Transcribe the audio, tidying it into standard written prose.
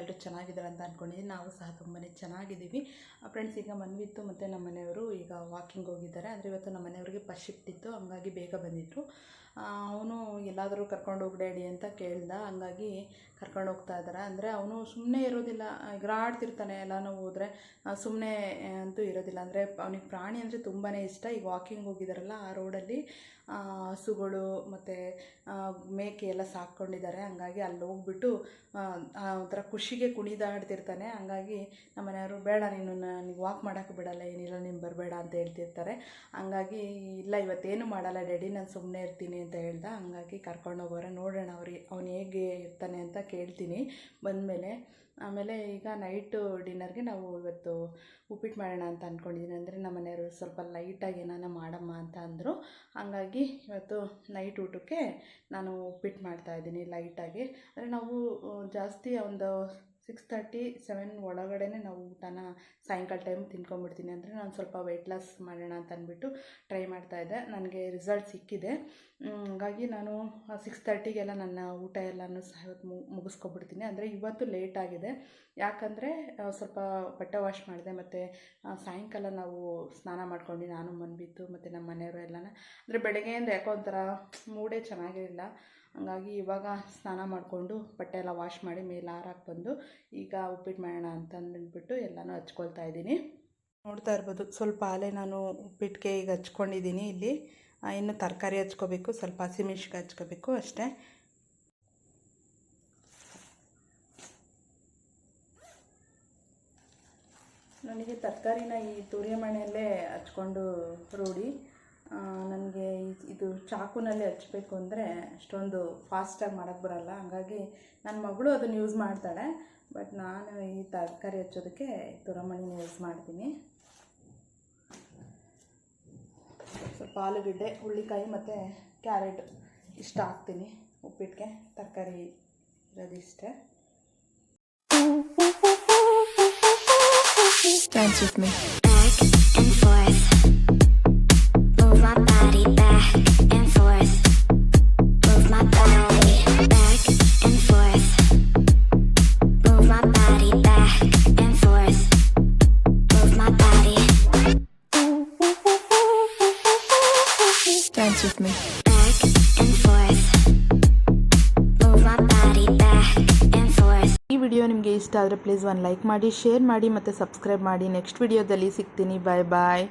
ಎಲ್ಲರೂ ಚೆನ್ನಾಗಿದ್ದಾರೆ ಅಂತ ಅಂದ್ಕೊಂಡಿದ್ದೀನಿ. ನಾವು ಸಹ ತುಂಬಾ ಚೆನ್ನಾಗಿದ್ದೀವಿ ಫ್ರೆಂಡ್ಸ್. ಈಗ ಮನ್ವಿತ್ತು ಮತ್ತು ನಮ್ಮ ಮನೆಯವರು ಈಗ ವಾಕಿಂಗ್ ಹೋಗಿದ್ದಾರೆ. ಅಂದರೆ ಇವತ್ತು ನಮ್ಮ ಮನೆಯವ್ರಿಗೆ ಫಸ್ಟ್ ಶಿಫ್ಟ್ ಇತ್ತು, ಹಂಗಾಗಿ ಬೇಗ ಬಂದಿದ್ದರು. ಅವನು ಎಲ್ಲಾದರೂ ಕರ್ಕೊಂಡು ಹೋಗಿ ಡ್ಯಾಡಿ ಅಂತ ಕೇಳ್ದ, ಹಂಗಾಗಿ ಕರ್ಕೊಂಡು ಹೋಗ್ತಾ ಇದ್ದಾರೆ. ಅಂದರೆ ಅವನು ಸುಮ್ಮನೆ ಇರೋದಿಲ್ಲ, ಎಗರಾಡ್ತಿರ್ತಾನೆ. ಎಲ್ಲನೂ ಹೋದರೆ ಸುಮ್ಮನೆ ಅಂತೂ ಇರೋದಿಲ್ಲ. ಅಂದರೆ ಅವನಿಗೆ ಪ್ರಾಣಿ ಅಂದರೆ ತುಂಬಾ ಇಷ್ಟ. ಈಗ ವಾಕಿಂಗ್ ಹೋಗಿದ್ದಾರಲ್ಲ ಆ ರೋಡಲ್ಲಿ ಹಸುಗಳು ಮತ್ತು ಮೇಕೆ ಎಲ್ಲ ಸಾಕ್ಕೊಂಡಿದ್ದಾರೆ. ಹಂಗಾಗಿ ಅಲ್ಲಿ ಹೋಗ್ಬಿಟ್ಟು ಒಂಥರ ಖುಷಿಗೆ ಕುಣಿದಾಡ್ತಿರ್ತಾನೆ. ಹಂಗಾಗಿ ನಮ್ಮ ಮನೆಯವರು ಬೇಡ, ನನಗೆ ವಾಕ್ ಮಾಡೋಕ್ಕೆ ಬಿಡಲ್ಲ, ಏನಿಲ್ಲ ನೀನು ಬರಬೇಡ ಅಂತ ಹೇಳ್ತಿರ್ತಾರೆ. ಹಂಗಾಗಿ ಇಲ್ಲ ಇವತ್ತೇನು ಮಾಡಲ್ಲ ಡ್ಯಾಡಿ, ನಾನು ಸುಮ್ಮನೆ ಇರ್ತೀನಿ ಅಂತ ಹೇಳ್ದ. ಹಂಗಾಗಿ ಕರ್ಕೊಂಡು ಹೋಗೋರೆ. ನೋಡೋಣ ಅವನು ಹೇಗೆ ಇರ್ತಾನೆ ಅಂತ ಕೇಳ್ತೀನಿ ಬಂದಮೇಲೆ. ಆಮೇಲೆ ಈಗ ನೈಟು ಡಿನ್ನರ್ಗೆ ನಾವು ಇವತ್ತು ಉಪ್ಪಿಟ್ಟು ಮಾಡೋಣ ಅಂತ ಅಂದ್ಕೊಂಡಿದ್ದೀನಿ. ಅಂದರೆ ನಮ್ಮ ಮನೆಯವರು ಸ್ವಲ್ಪ ಲೈಟಾಗಿ ಏನಾನ ಮಾಡಮ್ಮ ಅಂತ ಅಂದರು. ಹಂಗಾಗಿ ಇವತ್ತು ನೈಟ್ ಊಟಕ್ಕೆ ನಾನು ಉಪ್ಪಿಟ್ಟು ಮಾಡ್ತಾಯಿದ್ದೀನಿ ಲೈಟಾಗಿ. ಅಂದರೆ ನಾವು ಜಾಸ್ತಿ ಒಂದು 6:30, 7 ಒಳಗಡೆ ನಾವು ಊಟನ ಸಾಯಂಕಾಲ ಟೈಮ್ ತಿನ್ಕೊಂಬಿಡ್ತೀನಿ. ಅಂದರೆ ನಾನು ಸ್ವಲ್ಪ ವೆಯ್ಟ್ ಲಾಸ್ ಮಾಡೋಣ ಅಂತ ಅಂದ್ಬಿಟ್ಟು ಟ್ರೈ ಮಾಡ್ತಾಯಿದ್ದೆ. ನನಗೆ ರಿಸಲ್ಟ್ ಸಿಕ್ಕಿದೆ. ಹಾಗಾಗಿ ನಾನು 6:30ಗೆಲ್ಲ ನನ್ನ ಊಟ ಎಲ್ಲನೂ ಸಹ ಇವತ್ತು ಮುಗಿಸ್ಕೊಬಿಡ್ತೀನಿ. ಅಂದರೆ ಇವತ್ತು ಲೇಟ್ ಆಗಿದೆ, ಯಾಕಂದರೆ ಸ್ವಲ್ಪ ಬಟ್ಟೆ ವಾಶ್ ಮಾಡಿದೆ ಮತ್ತು ಸಾಯಂಕಾಲ ನಾವು ಸ್ನಾನ ಮಾಡ್ಕೊಂಡು ನಾನು ಮನ್ಬಿತ್ತು ಮತ್ತು ನಮ್ಮ ಮನೆಯವರು ಎಲ್ಲನ. ಅಂದರೆ ಬೆಳಗ್ಗೆಯಿಂದ ಯಾಕೋ ಒಂಥರ ಮೂಡೇ ಚೆನ್ನಾಗಿರಲಿಲ್ಲ. ಹಂಗಾಗಿ ಇವಾಗ ಸ್ನಾನ ಮಾಡಿಕೊಂಡು ಬಟ್ಟೆ ಎಲ್ಲ ವಾಶ್ ಮಾಡಿ ಮೇಲೆ ಹಾರಾಕಿ ಬಂದು ಈಗ ಉಪ್ಪಿಟ್ಟು ಮಾಡೋಣ ಅಂತ ಅಂದ್ಬಿಟ್ಟು ಎಲ್ಲನೂ ಹಚ್ಕೊಳ್ತಾ ಇದ್ದೀನಿ. ನೋಡ್ತಾ ಇರ್ಬೋದು ಸ್ವಲ್ಪ ಹಾಲೆ ನಾನು ಉಪ್ಪಿಟ್ಟಿಗೆ ಈಗ ಹಚ್ಕೊಂಡಿದ್ದೀನಿ. ಇಲ್ಲಿ ಇನ್ನು ತರಕಾರಿ ಹಚ್ಕೋಬೇಕು, ಸ್ವಲ್ಪ ಹಸಿಮೆಣ್ಸಿನ್ಕಾಯಿ ಹಚ್ಕೋಬೇಕು ಅಷ್ಟೇ. ನನಗೆ ತರಕಾರಿನ ಈ ತುರಿಮಣೆಯಲ್ಲೇ ಹಚ್ಕೊಂಡು ರೂಢಿ. ನನಗೆ ಇದು ಚಾಕುನಲ್ಲಿ ಹಚ್ಚಬೇಕು ಅಂದರೆ ಅಷ್ಟೊಂದು ಫಾಸ್ಟಾಗಿ ಮಾಡೋಕ್ಕೆ ಬರಲ್ಲ. ಹಂಗಾಗಿ ನನ್ನ ಮಗಳು ಅದನ್ನು ಯೂಸ್ ಮಾಡ್ತಾಳೆ, ಬಟ್ ನಾನು ಈ ತರಕಾರಿ ಹಚ್ಚೋದಕ್ಕೆ ತುರಿಮಣಿನ ಯೂಸ್ ಮಾಡ್ತೀನಿ. ಸ್ವಲ್ಪ ಆಲೂಗಡ್ಡೆ, ಹುಳ್ಳಿಕಾಯಿ ಮತ್ತು ಕ್ಯಾರೆಟ್ ಇಷ್ಟ ಹಾಕ್ತೀನಿ ಉಪ್ಪಿಟ್ಟಿಗೆ. ತರಕಾರಿ ಇರೋದಿಷ್ಟೇ. Dance with me. Back and forth. Move my body back and forth. Move my body back and forth. Move my body back and forth. Move my body. Dance with me. Back and forth. Move my body back and forth. ಈ video ನಿಮಗೆ ಇಷ್ಟ ಆದರೆ please ಒಂದು like ಮಾಡಿ, share ಮಾಡಿ ಮತ್ತು subscribe ಮಾಡಿ. Next ವಿಡಿಯೋದಲ್ಲಿ ಸಿಗ್ತೀನಿ. ಬಾಯ್ ಬಾಯ್.